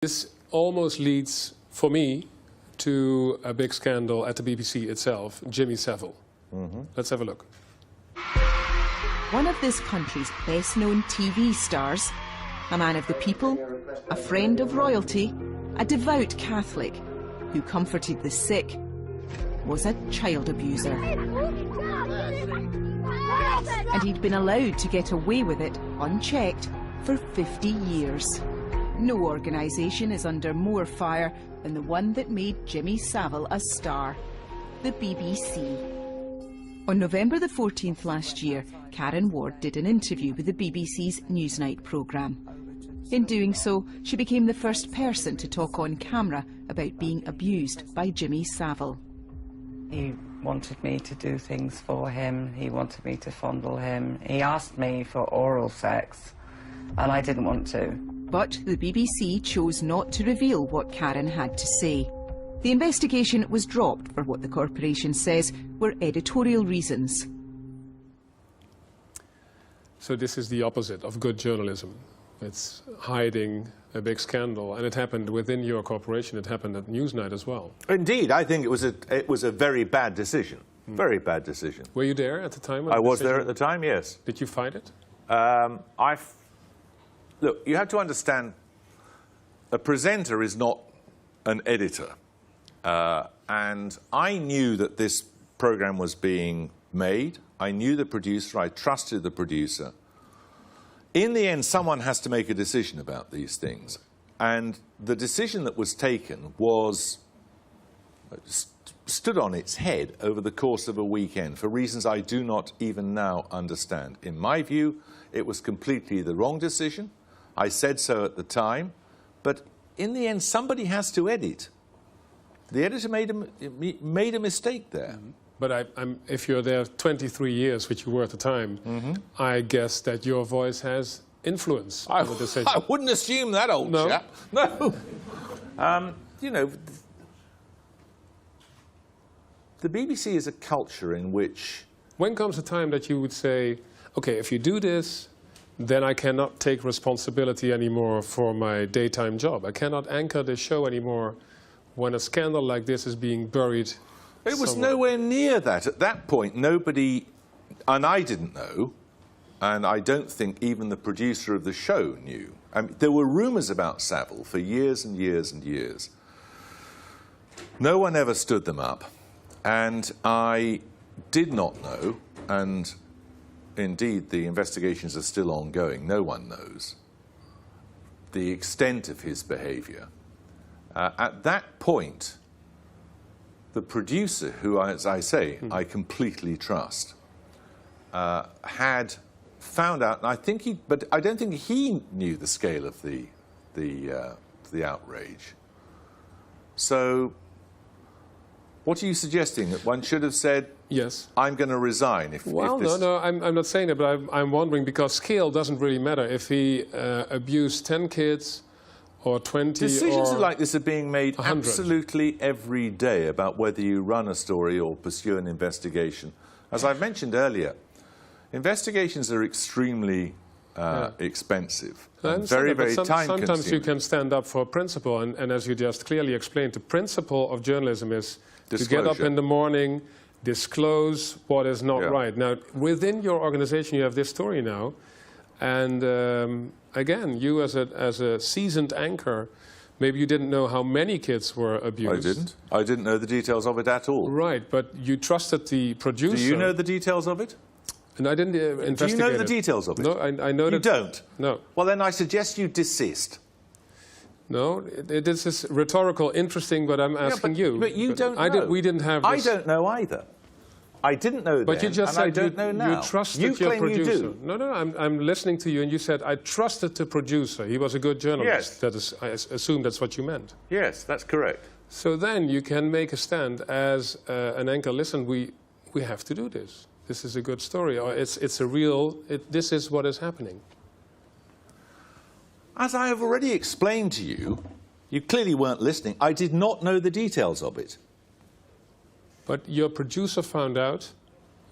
This almost leads, for me, to a big scandal at the BBC itself, Jimmy Saville. Let's have a look. One of this country's best-known TV stars, a man of the people, a friend of royalty, a devout Catholic who comforted the sick, was a child abuser. And he'd been allowed to get away with it, unchecked, for 50 years. No organisation is under more fire than the one that made Jimmy Saville a star, the BBC. On November the 14th last year, Karen Ward did an interview with the BBC's Newsnight programme. In doing so, she became the first person to talk on camera about being abused by Jimmy Saville. He wanted me to do things for him, he wanted me to fondle him. He asked me for oral sex, and I didn't want to. But the BBC chose not to reveal what Karen had to say. The investigation was dropped for what the corporation says were editorial reasons. So this is the opposite of good journalism. It's hiding a big scandal, and it happened within your corporation. It happened at Newsnight as well. Indeed, I think it was a very bad decision. Very bad decision. Were you there at the time? I was there at the time, yes. Did you fight it? Look, you have to understand, a presenter is not an editor. And I knew that this program was being made. I knew the producer. I trusted the producer. In the end, someone has to make a decision about these things. And the decision that was taken was stood on its head over the course of a weekend for reasons I do not even now understand. In my view, it was completely the wrong decision. I said so at the time. But in the end, somebody has to edit. The editor made a mistake there. But if you're there 23 years, which you were at the time, I guess that your voice has influence on the decision. I wouldn't assume that, old chap. No. You know, the BBC is a culture in which... When comes a time that you would say, OK, if you do this, then I cannot take responsibility anymore for my daytime job. I cannot anchor this show anymore when a scandal like this is being buried. It was nowhere near that. At that point, nobody, and I didn't know, and I don't think even the producer of the show knew. I mean, there were rumours about Saville for years and years and years. No one ever stood them up, and I did not know, and indeed the investigations are still ongoing, no one knows, the extent of his behaviour. At that point, the producer, who, as I say, I completely trust, had found out, and I think but I don't think he knew the scale of the outrage. So, what are you suggesting? That one should have said, yes, I'm going to resign if this... No, I'm not saying that, but I'm wondering, because scale doesn't really matter. If he abused 10 kids or 20 Decisions or like this are being made 100. Absolutely every day about whether you run a story or pursue an investigation. As I've mentioned earlier, investigations are extremely expensive and very, very time-consuming. Sometimes you can stand up for a principle, and as you just clearly explained, the principle of journalism is to get up in the morning, disclose what is not right. Now, within your organization, you have this story now, and again, you as a seasoned anchor, maybe you didn't know how many kids were abused. I didn't. I didn't know the details of it at all. Right, but you trusted the producer. Do you know the details of it? And I didn't investigate. Do you know the details of it? No, I know that. You don't? No. Well, then I suggest you desist. No, this is rhetorical, interesting, but I'm asking you. But you don't know. We didn't have this. I don't know either. I didn't know but then, you just and said I don't know now. You trusted you your claim producer. You do. No, I'm listening to you, and you said, I trusted the producer. He was a good journalist. Yes. That is, I assume that's what you meant. Yes, that's correct. So then you can make a stand as an anchor. Listen, we have to do this. This is a good story. Or it's a real, this is what is happening. As I have already explained to you, you clearly weren't listening. I did not know the details of it. But your producer found out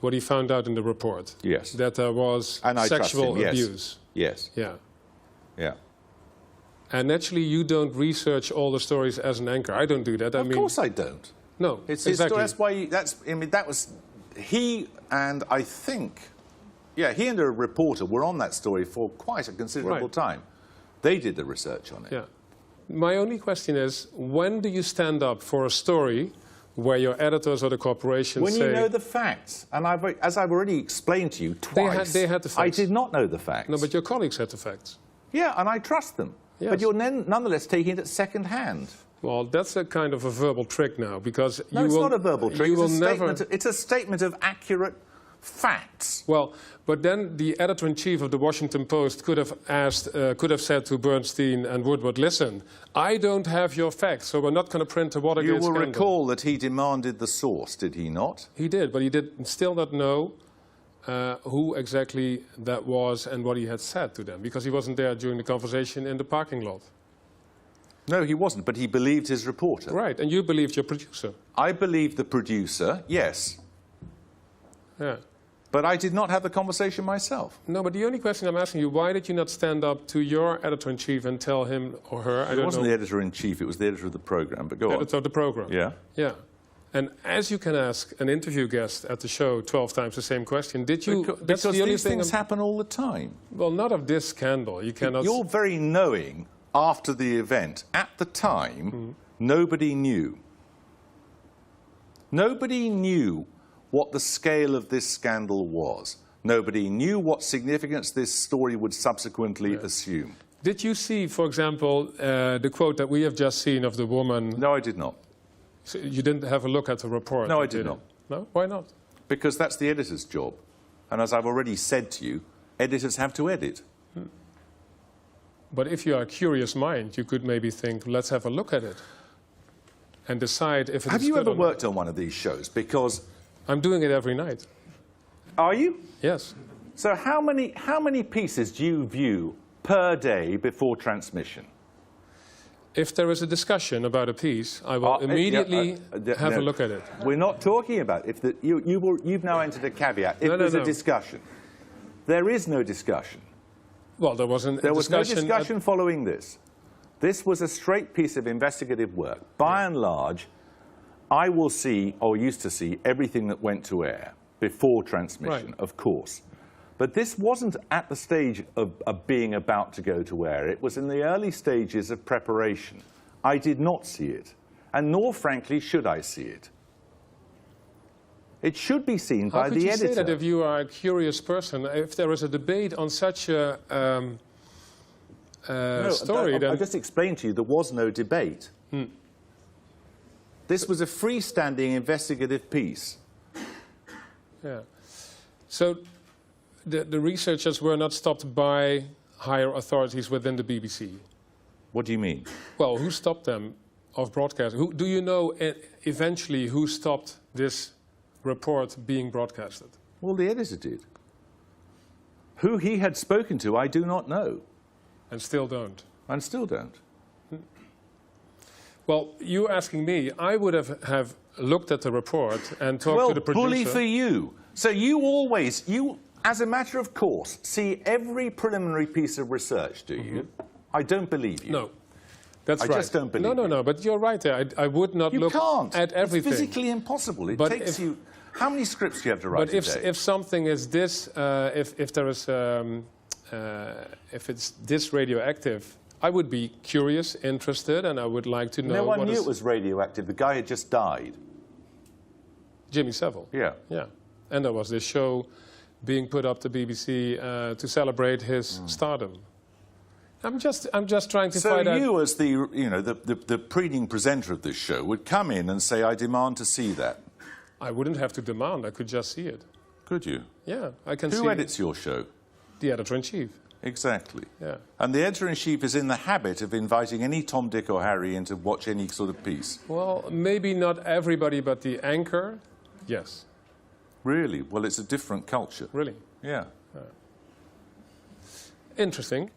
what he found out in the report. Yes. That there was and I sexual trust him, yes. abuse. Yes. Yeah. Yeah. And naturally, you don't research all the stories as an anchor. I don't do that. Of course I don't. No, It's his exactly. story. That's why. I mean, that was he and I think, yeah, he and a reporter were on that story for quite a considerable time. They did the research on it. Yeah. My only question is, when do you stand up for a story where your editors or the corporation When say... you know the facts, and as I've already explained to you twice, they had the facts. I did not know the facts. No, but your colleagues had the facts. Yeah, and I trust them. Yes. But you're nonetheless taking it at second hand. Well, that's a kind of a verbal trick now, because No, it's not a verbal trick. It's a statement of accurate facts. Well, but then the editor-in-chief of the Washington Post could have said to Bernstein and Woodward, listen, I don't have your facts, so we're not going to print a Watergate You will scandal. recall that he demanded the source, did he not? He did, but he did still not know who exactly that was and what he had said to them, because he wasn't there during the conversation in the parking lot. No, he wasn't, but he believed his reporter. Right, and you believed your producer. I believed the producer, yes. Yeah. But I did not have the conversation myself. No, but the only question I'm asking you, why did you not stand up to your editor-in-chief and tell him or her, I don't know... It wasn't the editor-in-chief, it was the editor of the programme, but go on. Editor of the programme. Yeah. Yeah. And as you can ask an interview guest at the show 12 times the same question, did you... Because these things happen all the time. Well, not of this scandal. You cannot... You're very knowing after the event. At the time, nobody knew. Nobody knew what the scale of this scandal was. Nobody knew what significance this story would subsequently assume. Did you see, for example, the quote that we have just seen of the woman? No, I did not. So you didn't have a look at the report? No, I did not. No? Why not? Because that's the editor's job. And as I've already said to you, editors have to edit. But if you are a curious mind, you could maybe think, let's have a look at it and decide if it's Have you good ever or not. worked on one of these shows? Because... I'm doing it every night. Are you? Yes. So how many pieces do you view per day before transmission? If there is a discussion about a piece, I will immediately have a look at it. We're not talking about if you've now entered a caveat. If there's a discussion, there is no discussion. Well, there was no discussion following this. This was a straight piece of investigative work. By and large, I will see, or used to see, everything that went to air before transmission, of course. But this wasn't at the stage of being about to go to air. It was in the early stages of preparation. I did not see it, and nor, frankly, should I see it. It should be seen by the editor. How could you say that if you are a curious person? If there is a debate on such a story, then... I just explained to you there was no debate. This was a freestanding investigative piece. Yeah. So the researchers were not stopped by higher authorities within the BBC? What do you mean? Well, who stopped them of broadcasting? Do you know eventually who stopped this report being broadcasted? Well, the editor did. Who he had spoken to, I do not know. And still don't? And still don't. Well, you asking me, I would have looked at the report and talked to the producer. Well, bully for you. So you always, as a matter of course, see every preliminary piece of research, do you? I don't believe you. No. That's right. I just don't believe you. No, but you're right there. I would not look at everything. It's physically impossible. It takes you... How many scripts do you have to write a day? But if something is this, if there is, if it's this radioactive, I would be curious, interested, and I would like to know. No one knew it was radioactive. The guy had just died. Jimmy Saville. Yeah. Yeah. And there was this show being put up to BBC to celebrate his stardom. I'm just trying to find out. So you, as the preening presenter of this show, would come in and say, "I demand to see that." I wouldn't have to demand. I could just see it. Could you? Yeah, I can see. Who edits your show? The editor-in-chief. Exactly. Yeah. And the editor-in-chief is in the habit of inviting any Tom, Dick or Harry in to watch any sort of piece. Well, maybe not everybody, but the anchor, yes. Really? Well, it's a different culture. Really? Yeah. Interesting.